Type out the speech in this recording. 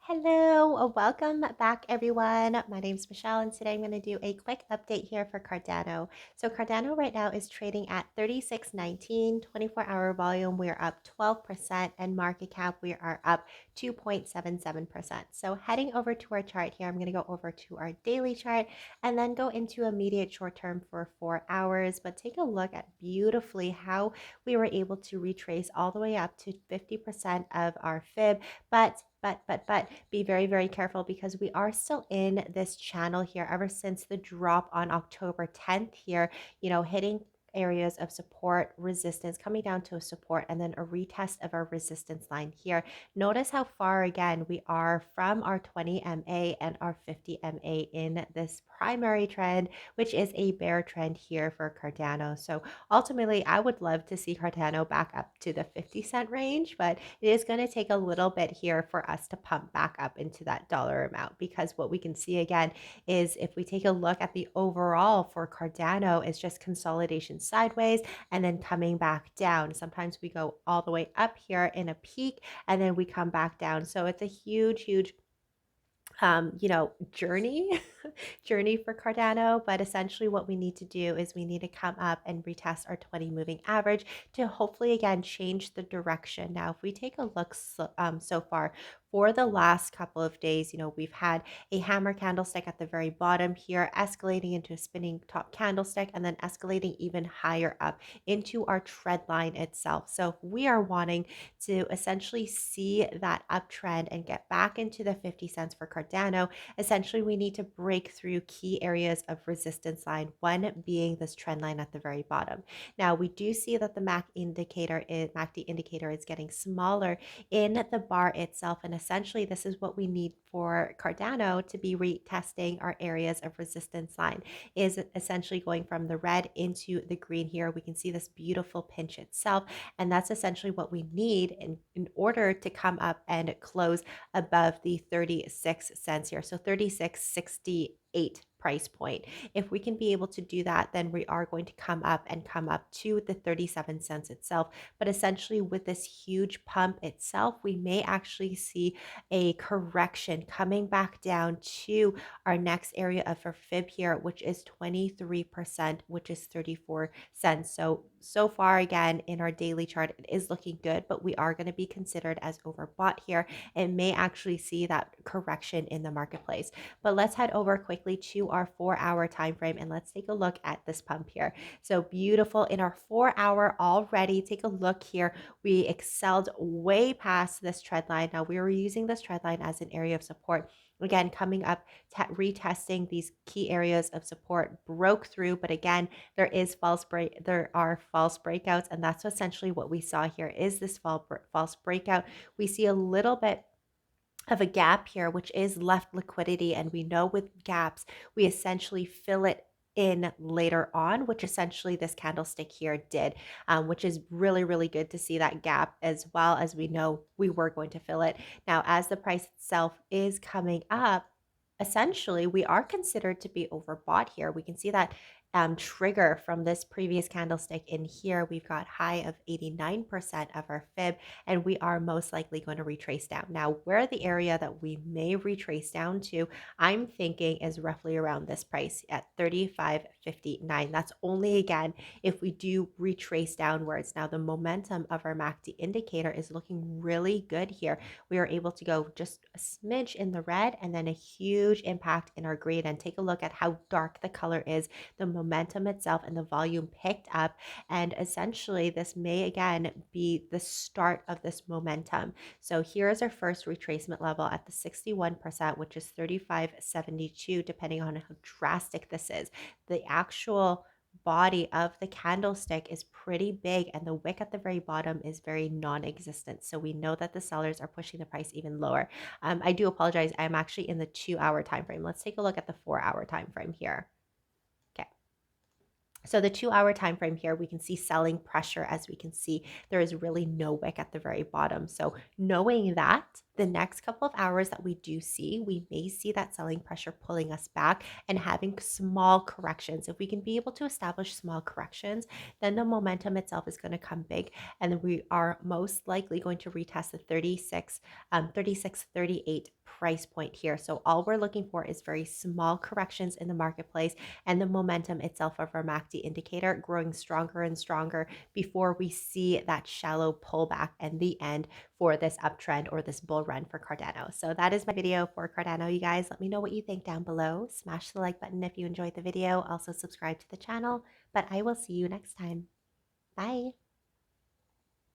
Hello, welcome back everyone. My name is Michelle and today I'm going to do a quick update here for Cardano. So Cardano right now is trading at 36.19, 24-hour volume. We are up 12% and market cap we are up 2.77%. So heading over to our chart here, I'm going to go over to our daily chart and then go into immediate short term for 4 hours. But take a look at beautifully how we were able to retrace all the way up to 50% of our fib, but be very, very careful because we are still in this channel here ever since the drop on October 10th here, hitting areas of support, resistance, coming down to a support, and then a retest of our resistance line here. Notice how far again we are from our 20 MA and our 50 MA in this primary trend, which is a bear trend here for Cardano. So ultimately, I would love to see Cardano back up to the 50-cent range, but it is going to take a little bit here for us to pump back up into that dollar amount, because what we can see again is if we take a look at the overall for Cardano, is just consolidation sideways and then coming back down. Sometimes we go all the way up here in a peak and then we come back down. So it's a huge journey journey for Cardano. But essentially what we need to do is we need to come up and retest our 20 moving average to hopefully again change the direction. Now if we take a look so far for the last couple of days, we've had a hammer candlestick at the very bottom here, escalating into a spinning top candlestick, and then escalating even higher up into our trend line itself. So we are wanting to essentially see that uptrend and get back into the 50 cents for Cardano. Essentially, we need to break through key areas of resistance line, one being this trend line at the very bottom. Now, we do see that the MACD indicator is getting smaller in the bar itself, and essentially this is what we need for Cardano to be retesting our areas of resistance line, is essentially going from the red into the green here. We can see this beautiful pinch itself, and that's essentially what we need in order to come up and close above the 36 cents here. So 36.68 price point. If we can be able to do that, then we are going to come up to the 37 cents itself. But essentially with this huge pump itself, we may actually see a correction coming back down to our next area of our fib here, which is 23%, which is 34 cents. So far again in our daily chart, it is looking good, but we are going to be considered as overbought here and may actually see that correction in the marketplace. But let's head over quickly to our 4-hour time frame and let's take a look at this pump here. So beautiful in our 4-hour already. Take a look here. We excelled way past this trend line. Now we were using this trend line as an area of support. Again, coming up, retesting these key areas of support, broke through, but again, there are false breakouts, and that's essentially what we saw here is this false breakout. We see a little bit of a gap here, which is left liquidity, and we know with gaps, we essentially fill it in later on, which essentially this candlestick here did, which is really, really good to see that gap, as well as we know we were going to fill it. Now, as the price itself is coming up, essentially we are considered to be overbought here. We can see that trigger from this previous candlestick in here. We've got high of 89% of our fib, and we are most likely going to retrace down. Now, where the area that we may retrace down to, I'm thinking is roughly around this price at 35.59. That's only again if we do retrace downwards. Now, the momentum of our MACD indicator is looking really good here. We are able to go just a smidge in the red and then a huge impact in our green. And take a look at how dark the color is. The momentum itself and the volume picked up, and essentially this may again be the start of this momentum. So here is our first retracement level at the 61%, which is 35.72, depending on how drastic this is. The actual body of the candlestick is pretty big, and the wick at the very bottom is very non-existent. So we know that the sellers are pushing the price even lower. I do apologize. I'm actually in the 2-hour time frame. Let's take a look at the 4-hour time frame here. So the 2-hour time frame here, we can see selling pressure. As we can see, there is really no wick at the very bottom. So knowing that, the next couple of hours that we do see, we may see that selling pressure pulling us back and having small corrections. If we can be able to establish small corrections, then the momentum itself is going to come big, and we are most likely going to retest the 36.38 price point here. So all we're looking for is very small corrections in the marketplace and the momentum itself of our MACD indicator growing stronger and stronger before we see that shallow pullback and the end for this uptrend or this bull run for Cardano. So that is my video for Cardano, you guys. Let me know what you think down below. Smash the like button if you enjoyed the video. Also subscribe to the channel, but I will see you next time. Bye.